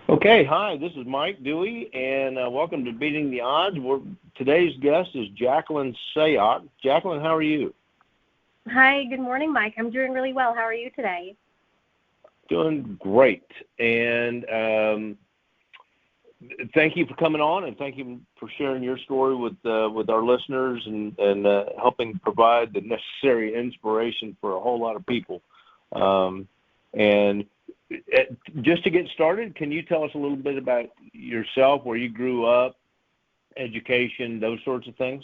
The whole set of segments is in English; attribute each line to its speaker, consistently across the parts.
Speaker 1: Okay, hi, this is Mike Dewey, and welcome to Beating the Odds. Today's guest is Jacqueline Sayoc. Jacqueline, how are you?
Speaker 2: Hi, good morning, Mike. I'm doing really well. How are you today?
Speaker 1: Doing great, and thank you for coming on, and thank you for sharing your story with our listeners and helping provide the necessary inspiration for a whole lot of people. And just to get started, can you tell us a little bit about yourself, where you grew up, education, those sorts of things?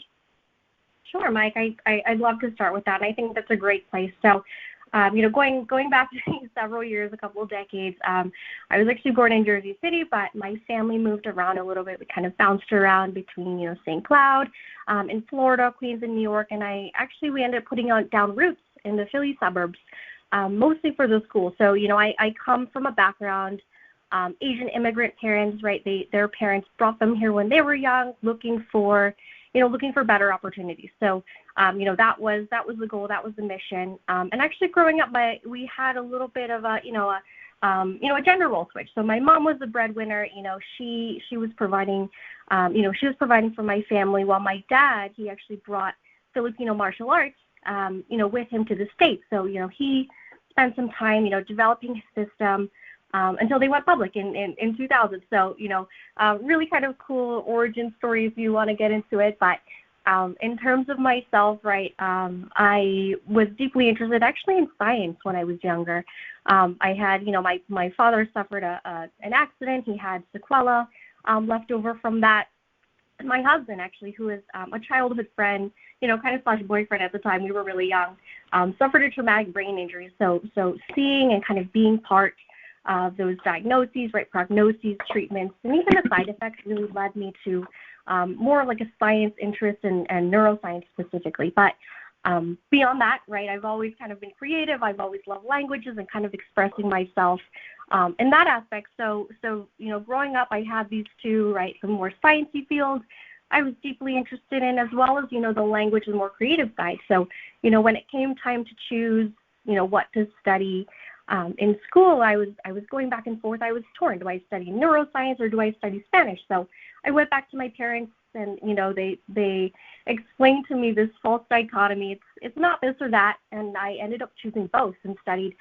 Speaker 2: Sure, Mike. I'd love to start with that. I think that's a great place. So, going back several years, a couple of decades, I was actually born in Jersey City, but my family moved around a little bit. We kind of bounced around between, St. Cloud, in Florida, Queens, and New York, and we ended up putting down roots in the Philly suburbs. Mostly for the school. So, I come from a background, Asian immigrant parents, right? Their parents brought them here when they were young, looking for better opportunities. So, that was the goal, that was the mission. And actually growing up, we had a little bit of a gender role switch. So my mom was the breadwinner, she was providing, for my family, while my dad, he actually brought Filipino martial arts, with him to the States. So, he spent some time, developing his system until they went public in 2000. So, really kind of cool origin story if you want to get into it. But in terms of myself, right, I was deeply interested actually in science when I was younger. I had, my father suffered an accident. He had sequela left over from that. My husband, actually, who is a childhood friend, kind of slash boyfriend at the time, we were really young, suffered a traumatic brain injury. So seeing and kind of being part of those diagnoses, right, prognoses, treatments, and even the side effects really led me to more like a science interest and neuroscience specifically. But beyond that, right, I've always kind of been creative. I've always loved languages and kind of expressing myself in that aspect. So growing up, I had these two, right, the more sciencey fields I was deeply interested in, as well as, the language and more creative side. So, when it came time to choose, what to study in school, I was going back and forth. I was torn. Do I study neuroscience or do I study Spanish? So I went back to my parents and, they explained to me this false dichotomy. It's not this or that. And I ended up choosing both and studied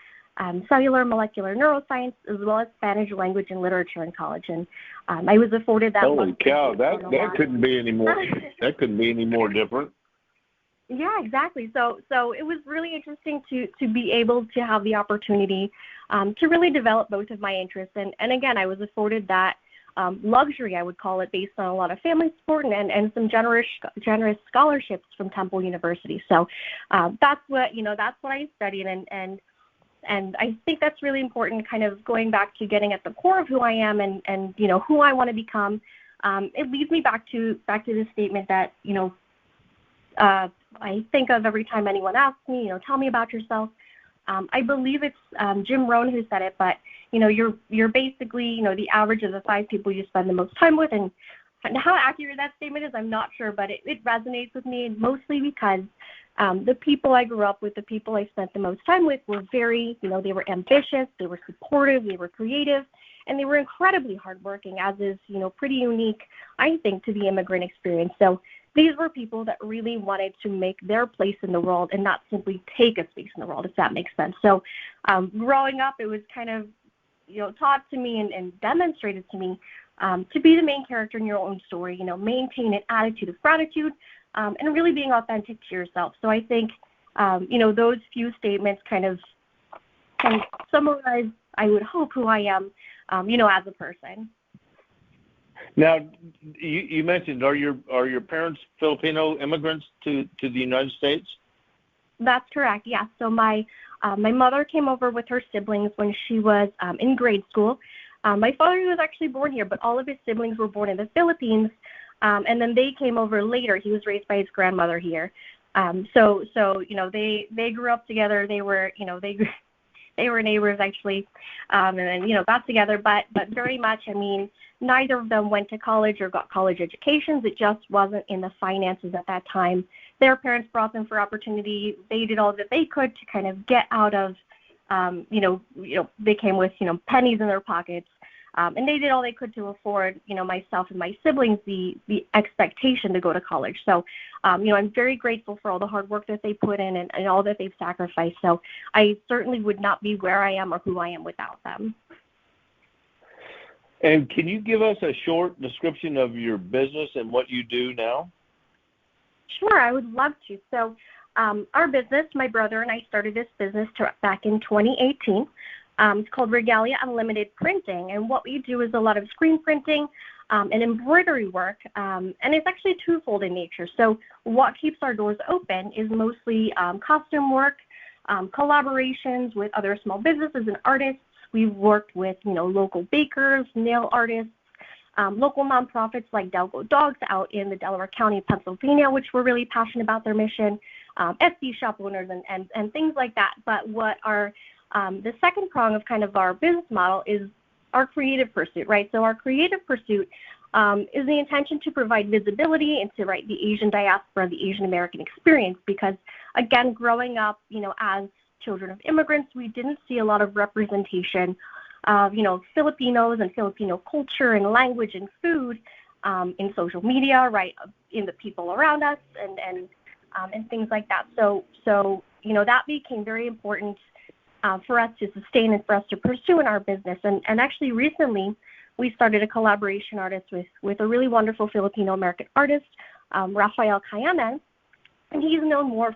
Speaker 2: cellular molecular neuroscience, as well as Spanish language and literature in college. And I was afforded that.
Speaker 1: Holy cow, that couldn't be any more that couldn't be any more different.
Speaker 2: Yeah, exactly. So it was really interesting to be able to have the opportunity to really develop both of my interests. And again, I was afforded that luxury, I would call it, based on a lot of family support and some generous scholarships from Temple University. So that's what I studied, and I think that's really important, kind of going back to getting at the core of who I am and who I want to become. It leads me back to the statement that, I think of every time anyone asks me, tell me about yourself. I believe it's Jim Rohn who said it, but, you're basically, the average of the 5 people you spend the most time with. And how accurate that statement is, I'm not sure, but it resonates with me, mostly because the people I grew up with, the people I spent the most time with were very, they were ambitious, they were supportive, they were creative, and they were incredibly hardworking, as is, pretty unique, I think, to the immigrant experience. So these were people that really wanted to make their place in the world and not simply take a space in the world, if that makes sense. So growing up, it was kind of, taught to me and demonstrated to me to be the main character in your own story, maintain an attitude of gratitude, and really being authentic to yourself. So I think, those few statements kind of can summarize, I would hope, who I am, as a person.
Speaker 1: Now, you mentioned, are your parents Filipino immigrants to the United States?
Speaker 2: That's correct. Yeah. So my mother came over with her siblings when she was in grade school. My father was actually born here, but all of his siblings were born in the Philippines, and then they came over later. He was raised by his grandmother here. So they grew up together. They were they were neighbors actually, and then got together. But very much, neither of them went to college or got college educations. It just wasn't in the finances at that time. Their parents brought them for opportunity. They did all that they could to kind of get out of, they came with, pennies in their pockets. And they did all they could to afford, myself and my siblings the expectation to go to college. So, I'm very grateful for all the hard work that they put in and all that they've sacrificed. So I certainly would not be where I am or who I am without them.
Speaker 1: And can you give us a short description of your business and what you do now?
Speaker 2: Sure, I would love to. So our business, my brother and I started this business back in 2018. It's called Regalia Unlimited Printing, and what we do is a lot of screen printing and embroidery work, and it's actually twofold in nature. So what keeps our doors open is mostly costume work, collaborations with other small businesses and artists. We've worked with, local bakers, nail artists, local nonprofits like Delco Dogs out in the Delaware County, Pennsylvania, which we're really passionate about their mission, Etsy shop owners and things like that. But what the second prong of kind of our business model is our creative pursuit, right? So our creative pursuit is the intention to provide visibility into, right, the Asian diaspora, the Asian American experience, because, again, growing up, as children of immigrants, we didn't see a lot of representation of, Filipinos and Filipino culture and language and food in social media, right, in the people around us and things like that. So that became very important for us to sustain and for us to pursue in our business. And actually recently we started a collaboration artist with a really wonderful Filipino American artist, Rafael Cayanan, and he's known more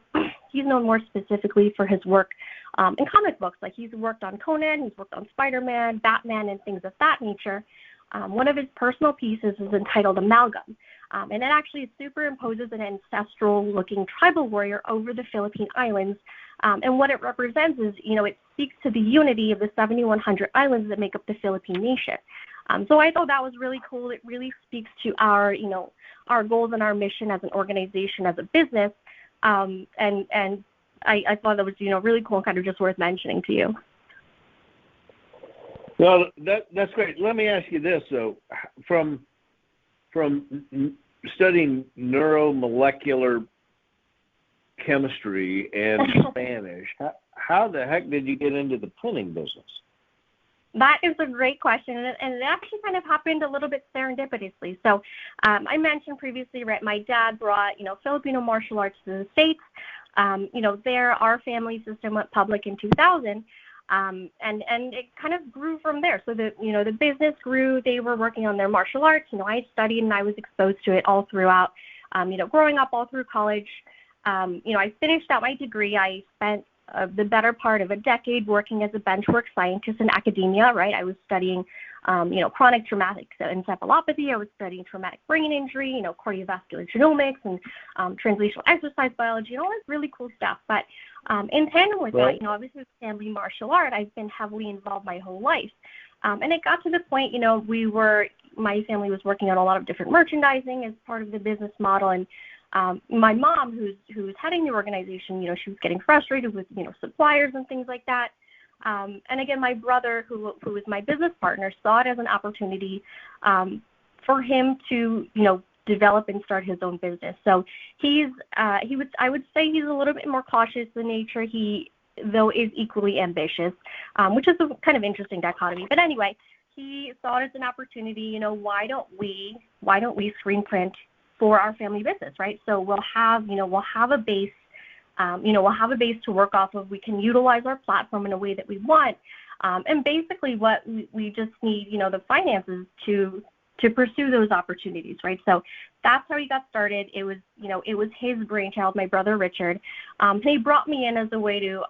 Speaker 2: specifically for his work in comic books. Like, he's worked on Conan, he's worked on Spider-Man, Batman, and things of that nature. One of his personal pieces is entitled Amalgam, and it actually superimposes an ancestral-looking tribal warrior over the Philippine Islands. And what it represents is, it speaks to the unity of the 7,100 islands that make up the Philippine nation. So I thought that was really cool. It really speaks to our goals and our mission as an organization, as a business. And I thought that was, really cool and kind of just worth mentioning to you.
Speaker 1: Well, that's great. Let me ask you this, though. From studying neuromolecular chemistry and Spanish, how the heck did you get into the printing business?
Speaker 2: That is a great question, and it actually kind of happened a little bit serendipitously. So I mentioned previously, right, my dad brought, Filipino martial arts to the States. Our family system went public in 2000, and it kind of grew from there. So the business grew. They were working on their martial arts. I studied and I was exposed to it all throughout, growing up all through college. I finished out my degree. I spent the better part of a decade working as a benchwork scientist in academia, right? I was studying, chronic traumatic encephalopathy. I was studying traumatic brain injury, cardiovascular genomics and translational exercise biology and all this really cool stuff. But in tandem with that, obviously with family martial art, I've been heavily involved my whole life. And it got to the point, my family was working on a lot of different merchandising as part of the business model. And my mom, who's heading the organization, she was getting frustrated with, suppliers and things like that. And again, my brother, who was my business partner, saw it as an opportunity for him to, develop and start his own business. So I would say he's a little bit more cautious in nature. He, though, is equally ambitious, which is a kind of interesting dichotomy. But anyway, he saw it as an opportunity. Why don't we screen print for our family business, right? So we'll have a base, we'll have a base to work off of. We can utilize our platform in a way that we want, and basically what we just need, the finances to pursue those opportunities, right? So that's how he got started. It was his brainchild, my brother Richard. He brought me in as a way to,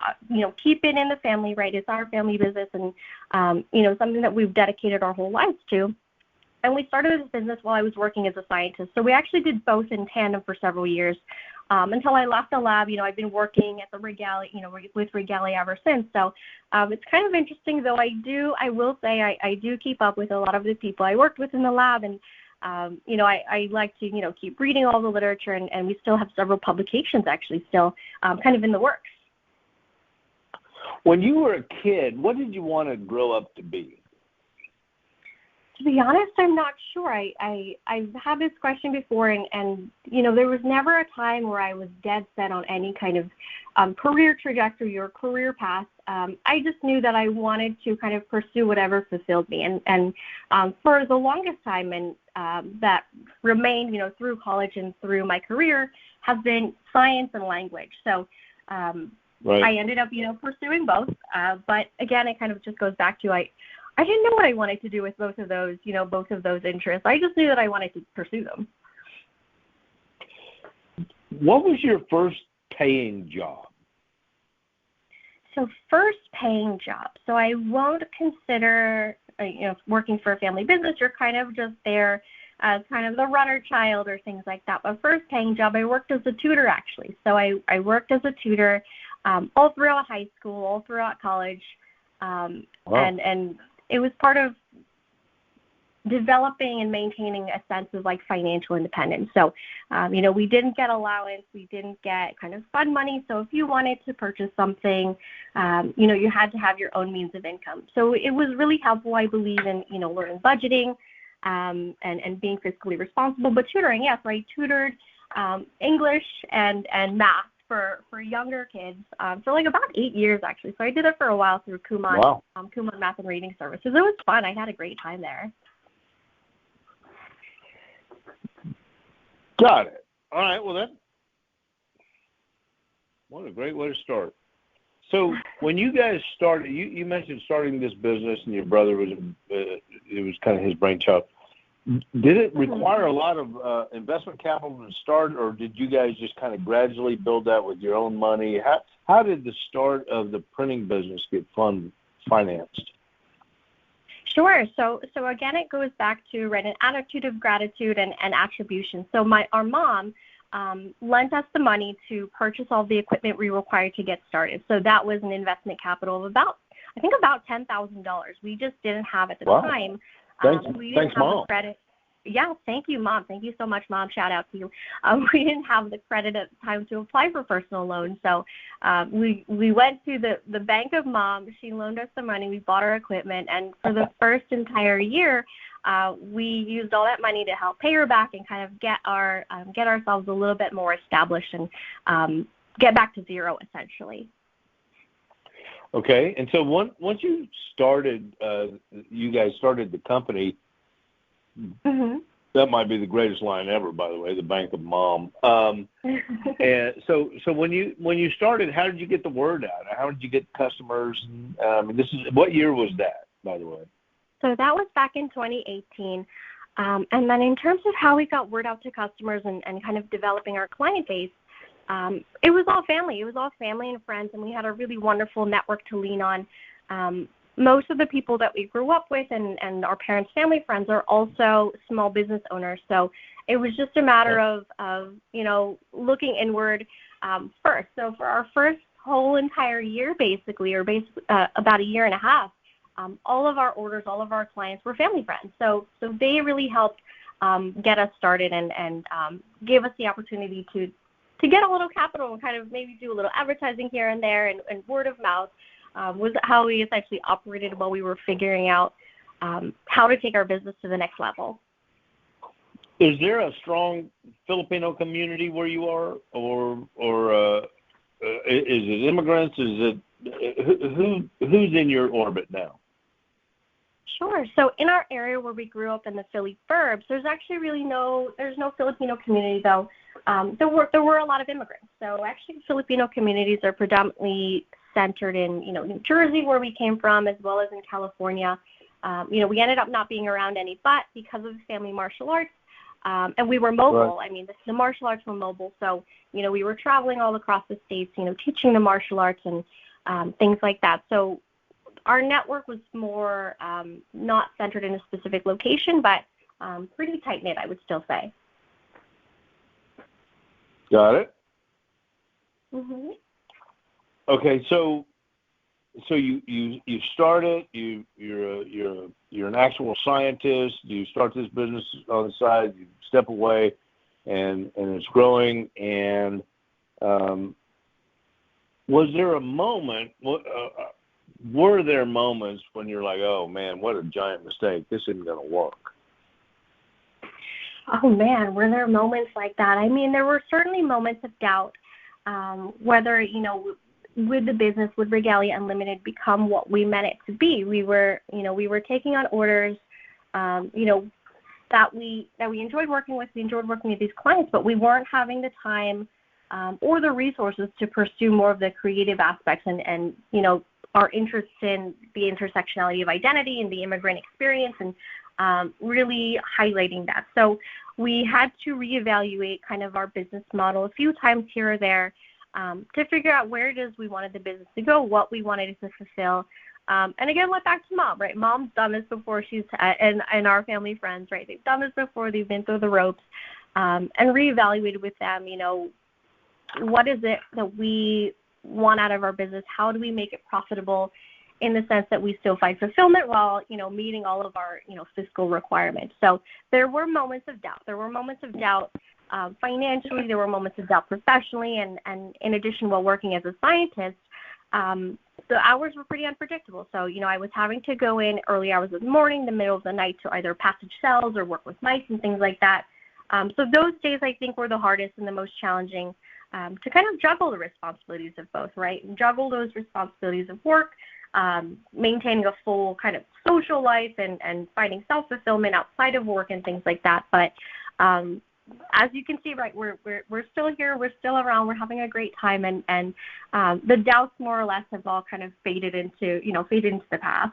Speaker 2: keep it in the family, right? It's our family business, and something that we've dedicated our whole lives to. And we started this business while I was working as a scientist. So we actually did both in tandem for several years until I left the lab. I've been working at the Regalia, with Regalia ever since. So it's kind of interesting, though. I will say I do keep up with a lot of the people I worked with in the lab. And, I like to, keep reading all the literature. And we still have several publications actually still kind of in the works.
Speaker 1: When you were a kid, what did you want to grow up to be?
Speaker 2: To be honest, I'm not sure. I've had this question before, and there was never a time where I was dead set on any kind of career trajectory or career path. I just knew that I wanted to kind of pursue whatever fulfilled me, and for the longest time, and that remained, through college and through my career, has been science and language. So
Speaker 1: Right.
Speaker 2: I ended up, pursuing both. But again, it kind of just goes back to I didn't know what I wanted to do with both of those interests. I just knew that I wanted to pursue them.
Speaker 1: What was your first paying job?
Speaker 2: So first paying job. So I won't consider, working for a family business. You're kind of just there as kind of the runner child or things like that. But first paying job, I worked as a tutor, actually. So I worked as a tutor all throughout high school, all throughout college,
Speaker 1: Wow.
Speaker 2: and it was part of developing and maintaining a sense of financial independence. So, we didn't get allowance, we didn't get kind of fund money. So if you wanted to purchase something, you had to have your own means of income. So it was really helpful, I believe, in, learning budgeting and being fiscally responsible. But tutoring, yes, I tutored English and math for younger kids for about 8 years, actually. So I did it for a while through Kumon,
Speaker 1: Wow.
Speaker 2: Kumon Math and Reading Services. It was fun. I had a great time there.
Speaker 1: Got it. All right. Well, what a great way to start. So when you guys started, you mentioned starting this business, and your brother was it was kind of his brainchild. Did it require a lot of investment capital to start, or did you guys just kind of gradually build that with your own money? How did the start of the printing business get financed?
Speaker 2: Sure. So again, it goes back to an attitude of gratitude and attribution. So our mom lent us the money to purchase all the equipment we required to get started. So that was an investment capital of about $10,000. We just didn't have at the time.
Speaker 1: Thanks, Mom.
Speaker 2: The credit. Yeah, thank you, Mom. Thank you so much, Mom. Shout out to you. We didn't have the credit at the time to apply for personal loans, so we went to the bank of Mom. She loaned us the money. We bought our equipment, and for the first entire year, we used all that money to help pay her back and kind of get ourselves a little bit more established and get back to zero, essentially.
Speaker 1: Okay, and so once you started, you guys started the company.
Speaker 2: Mm-hmm.
Speaker 1: That might be the greatest line ever, by the way, the Bank of Mom. And so when you started, how did you get the word out? How did you get customers? What year was that, by the way?
Speaker 2: So that was back in 2018. And then in terms of how we got word out to customers and kind of developing our client base, it was all family. It was all family and friends, and we had a really wonderful network to lean on. Most of the people that we grew up with and our parents' family friends are also small business owners. So it was just a matter of looking inward first. So for our first whole entire year, about a year and a half, all of our orders, all of our clients were family friends. So they really helped get us started and gave us the opportunity to get a little capital and kind of maybe do a little advertising here and there, and word of mouth was how we essentially operated while we were figuring out how to take our business to the next level.
Speaker 1: Is there a strong Filipino community where you are, or is it immigrants? Is it who's in your orbit now?
Speaker 2: Sure. So in our area where we grew up in the Philly burbs, there's actually there's no Filipino community, though. There were a lot of immigrants. So actually Filipino communities are predominantly centered in, New Jersey, where we came from, as well as in California. We ended up not being around any, but because of the family martial arts, and we were mobile.
Speaker 1: Right.
Speaker 2: I mean, the martial arts were mobile. So, we were traveling all across the states, teaching the martial arts and things like that. So our network was more not centered in a specific location, but pretty tight-knit, I would still say.
Speaker 1: Got it.
Speaker 2: Mm-hmm.
Speaker 1: Okay, so you started. You're an actual scientist. You start this business on the side. You step away, and it's growing. And was there a moment were there moments when you're like, oh man, what a giant mistake, this isn't going to work?
Speaker 2: Oh man, were there moments like that? I mean, there were certainly moments of doubt, whether, would the business, would Regalia Unlimited become what we meant it to be? We were taking on orders, that we enjoyed working with. We enjoyed working with these clients, but we weren't having the time or the resources to pursue more of the creative aspects and our interest in the intersectionality of identity and the immigrant experience and really highlighting that. So we had to reevaluate kind of our business model a few times here or there to figure out where it is we wanted the business to go, what we wanted it to fulfill. And again, went back to Mom, right? Mom's done this before. She's and our family friends, right? They've done this before. They've been through the ropes, and reevaluated with them. What is it that we want out of our business? How do we make it profitable, in the sense that we still find fulfillment while meeting all of our fiscal requirements? So there were moments of doubt. There were moments of doubt financially. There were moments of doubt professionally, and in addition, while working as a scientist. The hours were pretty unpredictable. So, I was having to go in early hours of the morning, the middle of the night to either passage cells or work with mice and things like that. So those days, I think, were the hardest and the most challenging to kind of juggle the responsibilities of both, right? Juggle those responsibilities of work, maintaining a full kind of social life and finding self-fulfillment outside of work and things like that. But as you can see, right, we're still here, we're still around, we're having a great time, and the doubts more or less have all kind of faded into the past.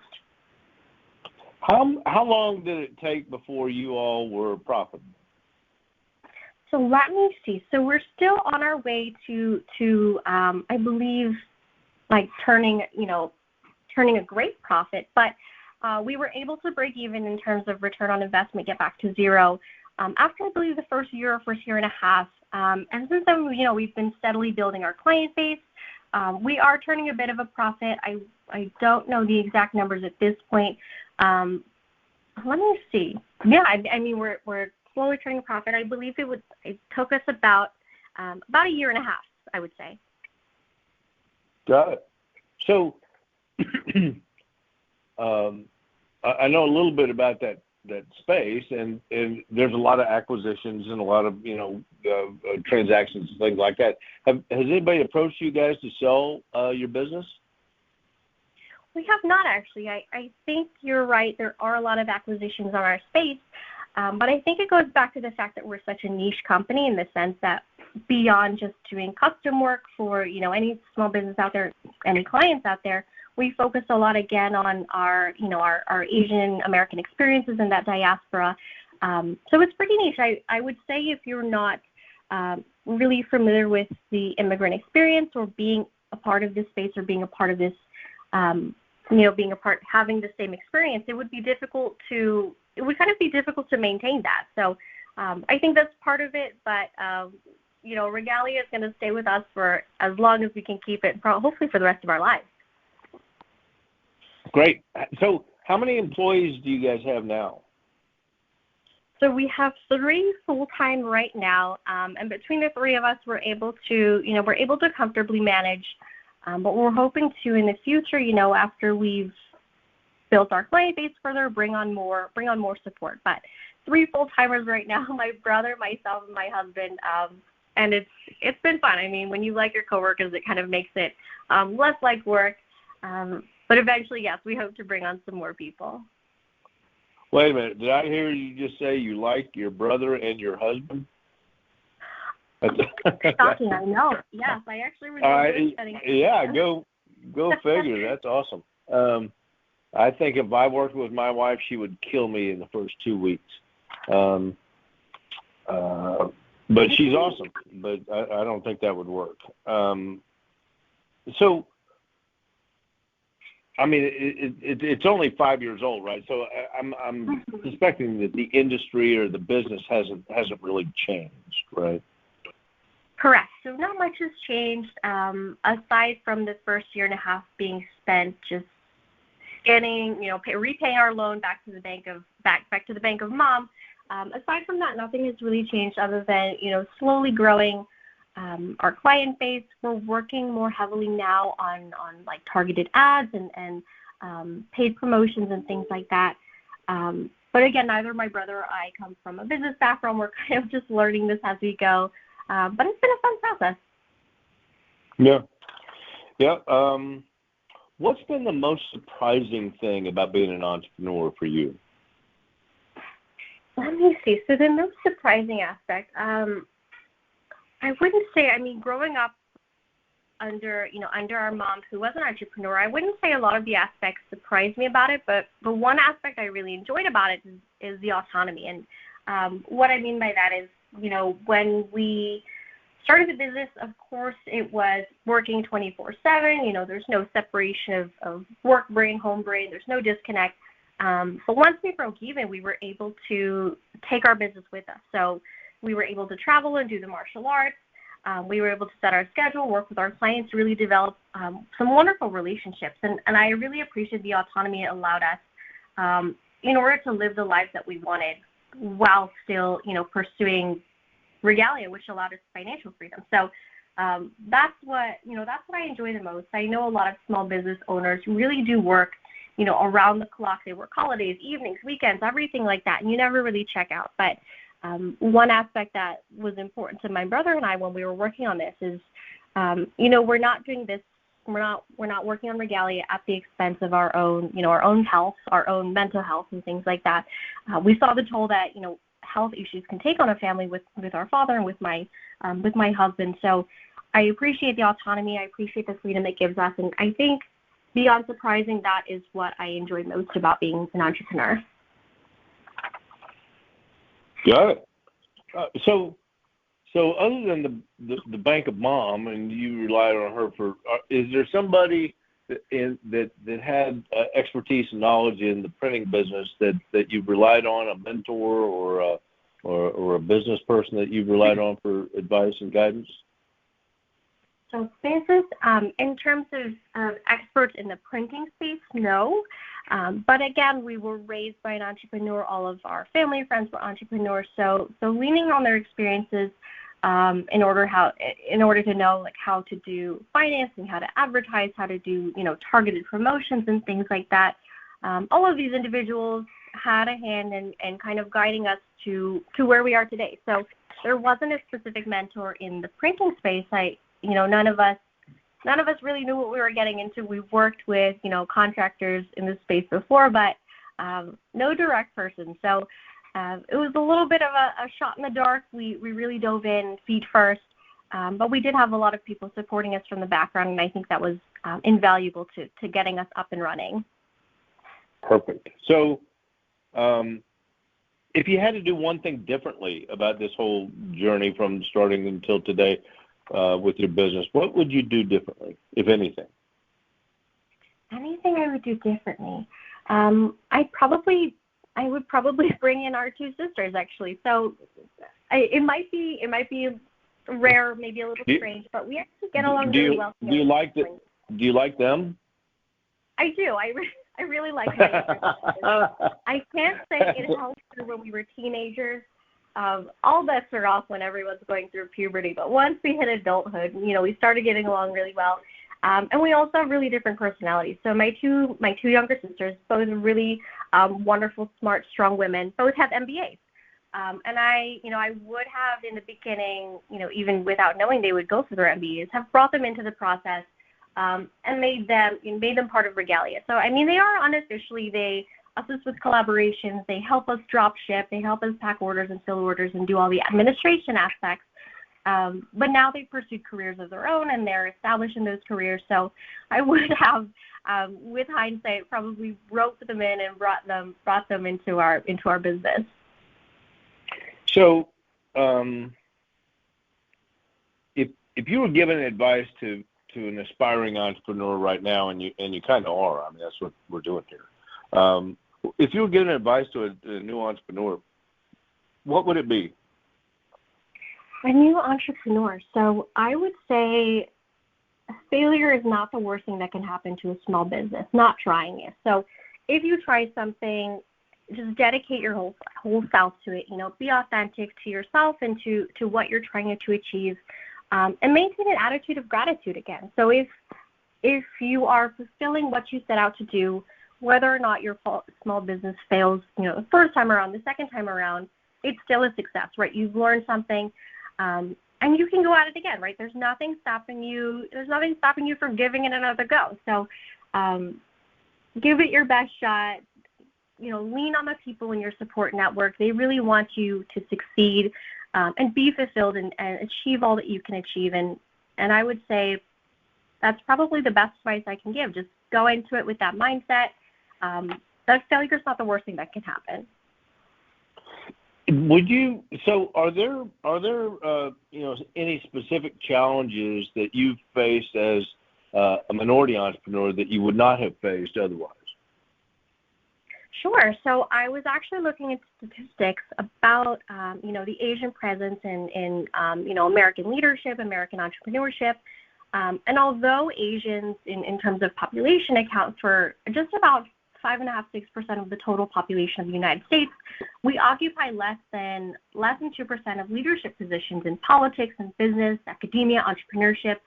Speaker 1: How long did it take before you all were profitable?
Speaker 2: So let me see. So we're still on our way to I believe, like turning a great profit, but we were able to break even in terms of return on investment, get back to zero. After, I believe, the first year and a half, and since then, we've been steadily building our client base. We are turning a bit of a profit. I don't know the exact numbers at this point. Let me see. Yeah, I mean, we're slowly turning a profit. I believe it took us about a year and a half, I would say.
Speaker 1: Got it. So, I know a little bit about that space, and there's a lot of acquisitions and a lot of transactions and things like that. Has anybody approached you guys to sell your business?
Speaker 2: We have not, actually. I think you're right. There are a lot of acquisitions on our space, but I think it goes back to the fact that we're such a niche company, in the sense that beyond just doing custom work for any small business out there, any clients out there, we focus a lot, again, on our Asian American experiences in that diaspora. So it's pretty niche. I would say if you're not really familiar with the immigrant experience, or being a part of this space, or being a part of this, having the same experience, it would be difficult to maintain that. So I think that's part of it, but Regalia is going to stay with us for as long as we can keep it, hopefully for the rest of our lives.
Speaker 1: Great. So how many employees do you guys have now?
Speaker 2: So we have 3 full-time right now, and between the 3 of us, we're able to comfortably manage. But we're hoping to, in the future, after we've built our client base further, bring on more support. But 3 full-timers right now: my brother, myself, and my husband. And it's been fun. I mean, when you like your coworkers, it kind of makes it less like work. But eventually, yes, we hope to bring on some more people.
Speaker 1: Wait a minute. Did I hear you just say you like your brother and your husband?
Speaker 2: Shocking, I know. Yes, I actually really spending.
Speaker 1: Yeah, go figure. That's awesome. I think if I worked with my wife, she would kill me in the first 2 weeks. But she's awesome. But I don't think that would work. So, I mean, it's only 5 years old, right? So I'm suspecting that the industry or the business hasn't really changed, right?
Speaker 2: Correct. So not much has changed, aside from the first year and a half being spent just getting, repaying our loan back to the bank of Mom. Aside from that, nothing has really changed, other than slowly growing our client base. We're working more heavily now on like targeted ads and paid promotions and things like that. But again, neither my brother or I come from a business background. We're kind of just learning this as we go. But it's been a fun process.
Speaker 1: Yeah. Yeah. What's been the most surprising thing about being an entrepreneur for you?
Speaker 2: Let me see. So the most surprising aspect, I wouldn't say, growing up under our mom who was an entrepreneur, I wouldn't say a lot of the aspects surprised me about it, but one aspect I really enjoyed about it is the autonomy. And what I mean by that is, when we started the business, of course, it was working 24/7. There's no separation of work brain, home brain. There's no disconnect. But once we broke even, we were able to take our business with us. So we were able to travel and do the martial arts. We were able to set our schedule, work with our clients, really develop some wonderful relationships. And I really appreciate the autonomy it allowed us in order to live the life that we wanted while still, pursuing Regalia, which allowed us financial freedom. So that's what I enjoy the most. I know a lot of small business owners really do work, around the clock. They work holidays, evenings, weekends, everything like that, and you never really check out. But one aspect that was important to my brother and I when we were working on this is, we're not doing this. We're not working on Regalia at the expense of our own health, our own mental health, and things like that. We saw the toll that health issues can take on a family with our father and with my husband. So I appreciate the autonomy. I appreciate the freedom it gives us, and I think beyond surprising, that is what I enjoy most about being an entrepreneur.
Speaker 1: Got it. So other than the bank of mom, and you relied on her for, is there somebody that had expertise and knowledge in the printing business that you relied on, a mentor or a business person that you relied on for advice and guidance?
Speaker 2: So business, in terms of experts in the printing space, no. But again, we were raised by an entrepreneur. All of our family and friends were entrepreneurs. So leaning on their experiences in order to know like how to do financing, how to advertise, how to do targeted promotions and things like that. All of these individuals had a hand in kind of guiding us to where we are today. So there wasn't a specific mentor in the printing space. None of us really knew what we were getting into. We worked with, contractors in this space before, but no direct person. So it was a little bit of a shot in the dark. We really dove in feet first, but we did have a lot of people supporting us from the background, and I think that was invaluable to getting us up and running.
Speaker 1: Perfect. So if you had to do one thing differently about this whole journey from starting until today, with your business, what would you do differently, if anything?
Speaker 2: Anything I would do differently? I would probably bring in our two sisters, actually. So it might be rare, maybe a little strange, but we actually get along really well together.
Speaker 1: Do you like them?
Speaker 2: I do. I really like my sisters. I can't say it helped when we were teenagers. All bets are off when everyone's going through puberty, but once we hit adulthood, we started getting along really well, and we also have really different personalities. So my two younger sisters, both really wonderful, smart, strong women, both have MBAs, and I would have in the beginning, even without knowing they would go for their MBAs, have brought them into the process and made them part of Regalia. So they are unofficially they assist with collaborations, they help us drop ship, they help us pack orders and fill orders and do all the administration aspects. But now they've pursued careers of their own and they're established in those careers. So I would have, with hindsight, probably roped them in and brought them into our business.
Speaker 1: So, if you were giving advice to an aspiring entrepreneur right now, and you kind of are, that's what we're doing here. If you were giving advice to a new entrepreneur, what would it be?
Speaker 2: A new entrepreneur. So I would say failure is not the worst thing that can happen to a small business, not trying it. So if you try something, just dedicate your whole self to it. Be authentic to yourself and to what you're trying to achieve. and maintain an attitude of gratitude again. So if you are fulfilling what you set out to do, whether or not your small business fails, the first time around, the second time around, it's still a success, right? You've learned something, and you can go at it again, right? There's nothing stopping you. There's nothing stopping you from giving it another go. So give it your best shot. Lean on the people in your support network. They really want you to succeed and be fulfilled and achieve all that you can achieve. And I would say that's probably the best advice I can give. Just go into it with that mindset. That failure is not the worst thing that can happen.
Speaker 1: So are there any specific challenges that you've faced as a minority entrepreneur that you would not have faced otherwise?
Speaker 2: Sure. So I was actually looking at statistics about, the Asian presence in American leadership, American entrepreneurship. And although Asians, in terms of population, account for just about 5.5%, 6% of the total population of the United States, we occupy less than 2% of leadership positions in politics and business, academia, entrepreneurship.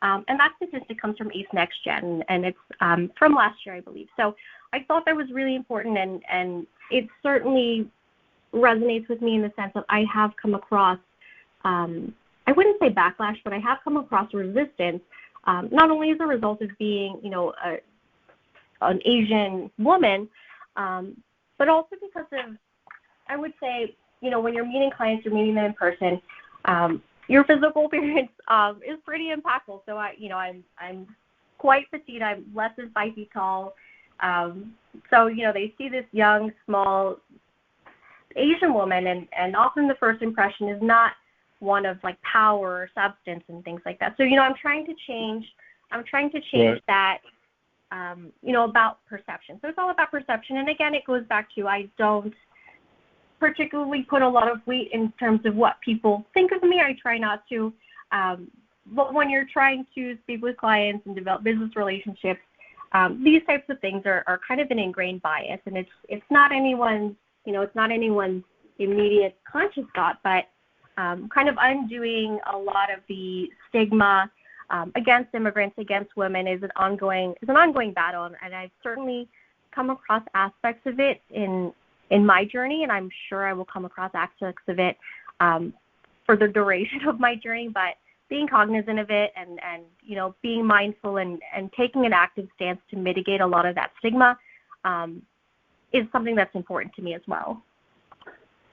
Speaker 2: And that statistic comes from ACE Next Gen, and it's from last year, I believe. So I thought that was really important, and it certainly resonates with me in the sense that I have come across, I wouldn't say backlash, but I have come across resistance, not only as a result of being, an Asian woman, but also because of, I would say, when you're meeting clients, you're meeting them in person, your physical appearance is pretty impactful. So I'm quite petite. I'm less than 5 feet tall. So they see this young, small Asian woman, and often the first impression is not one of like power or substance and things like that. So I'm trying to change
Speaker 1: Right.
Speaker 2: that. About perception. So it's all about perception. And again, it goes back to, I don't particularly put a lot of weight in terms of what people think of me. I try not to. But when you're trying to speak with clients and develop business relationships, these types of things are kind of an ingrained bias, and it's not anyone's immediate conscious thought, but kind of undoing a lot of the stigma against immigrants, against women is an ongoing battle, and I've certainly come across aspects of it in my journey, and I'm sure I will come across aspects of it for the duration of my journey. But being cognizant of it and being mindful and taking an active stance to mitigate a lot of that stigma is something that's important to me as well.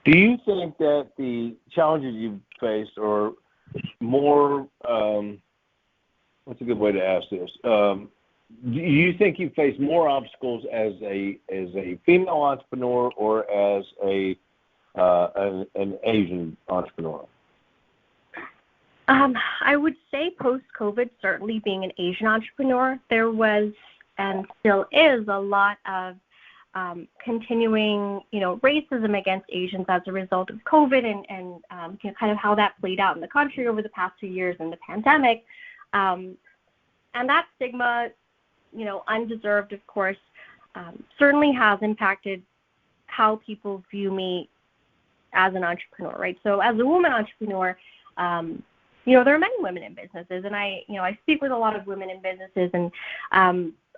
Speaker 1: Do you think that the challenges you've faced are more what's a good way to ask this? Do you think you face more obstacles as a female entrepreneur or as an Asian entrepreneur?
Speaker 2: I would say post-COVID, certainly being an Asian entrepreneur, there was and still is a lot of continuing, racism against Asians as a result of COVID and kind of how that played out in the country over the past 2 years in the pandemic. And that stigma, undeserved, of course, certainly has impacted how people view me as an entrepreneur, right? So as a woman entrepreneur, there are many women in businesses, and I speak with a lot of women in businesses, and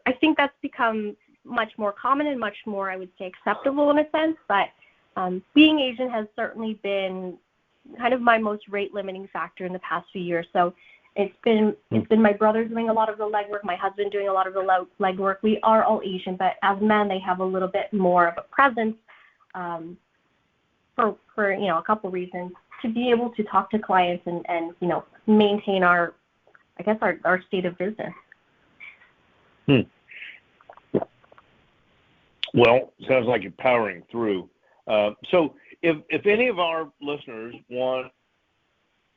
Speaker 2: I think that's become much more common and much more, I would say, acceptable in a sense. But being Asian has certainly been kind of my most rate-limiting factor in the past few years. So it's been my brother doing a lot of the legwork, my husband doing a lot of the legwork. We are all Asian, but as men, they have a little bit more of a presence for a couple reasons, to be able to talk to clients and maintain our state of business.
Speaker 1: Well, sounds like you're powering through. So if any of our listeners want,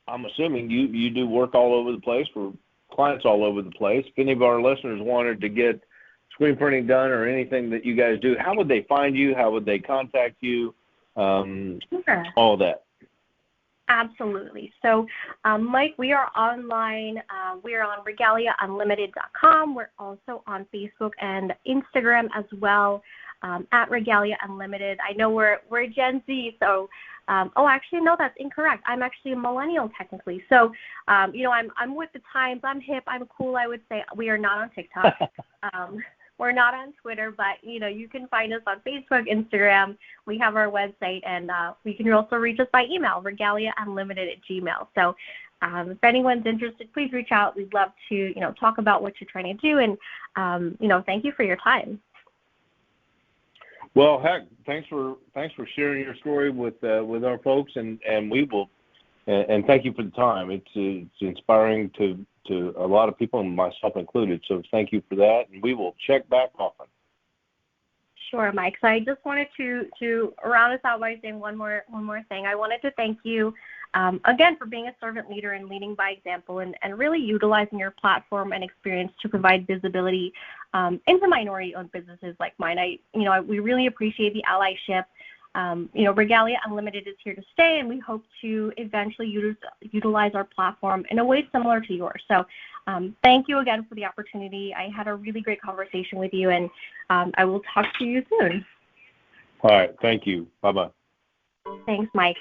Speaker 1: I'm assuming you do work all over the place for clients all over the place. If any of our listeners wanted to get screen printing done or anything that you guys do, how would they find you? How would they contact you?
Speaker 2: Sure.
Speaker 1: All of that.
Speaker 2: Absolutely. So, Mike, we are online. We are on regaliaunlimited.com. We're also on Facebook and Instagram as well, at Regalia Unlimited. I know we're Gen Z, so Actually, no, that's incorrect. I'm actually a millennial technically. So, I'm with the times. I'm hip. I'm cool. I would say we are not on TikTok. We're not on Twitter, but, you can find us on Facebook, Instagram. We have our website, and you can also reach us by email, regaliaunlimited@gmail. So if anyone's interested, please reach out. We'd love to, talk about what you're trying to do, and, thank you for your time.
Speaker 1: Well, heck, thanks for sharing your story with our folks, and we will, and thank you for the time. It's inspiring to a lot of people, and myself included. So thank you for that, and we will check back often.
Speaker 2: Sure, Mike. So I just wanted to round us out by saying one more thing. I wanted to thank you again for being a servant leader and leading by example, and really utilizing your platform and experience to provide visibility into minority-owned businesses like mine. We really appreciate the allyship. Regalia Unlimited is here to stay, and we hope to eventually utilize our platform in a way similar to yours. So thank you again for the opportunity. I had a really great conversation with you, and I will talk to you soon.
Speaker 1: All right. Thank you. Bye-bye.
Speaker 2: Thanks, Mike.